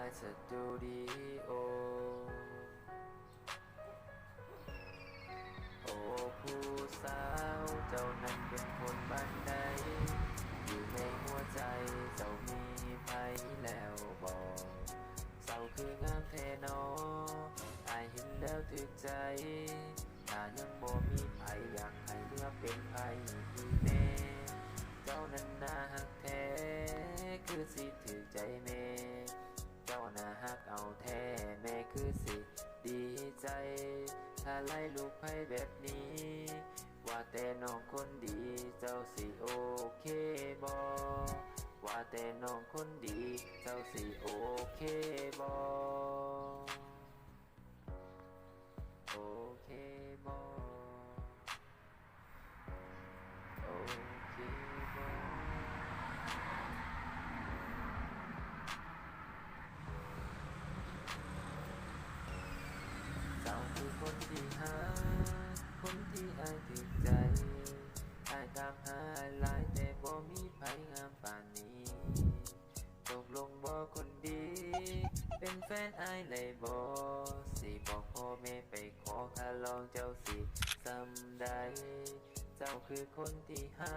ายสตูดิโอโอ้ผู้สาวเจ้านั้นเป็นคนบ้านใดอยู่ในหัวใจเจ้ามีไผแล้วบอกเจ้าคืองามแท้นออายเห็นแล้วถึกใจถ้ายังบ่มีไผอยากให้เลือกเป็นไผอีแน่เจ้านั้นน่าฮักแท้คือสิถึกใจแม่เจ้าน่าฮักเอาแท้แม่คือสิดีใจถ้าไล่ลูกไผแบบนี้ว่าแต่น้องคนดีเจ้าสิโอเคบ่ว่าแต่น้องคนดีเจ้าสิโอเคบ่โอเคบ่โอเคบ่เจ้าคือคนที่หาคนที่อายถึกใจอายตามหาหลายแต่บ่มีไผงามปานนี้ตกลงบ่คนดี เป็นแฟนอายเลยบ่สิบอกพ่อแม่ไปขอค่าลองเจ้าสิสำใดเจ้าคือคนที่หา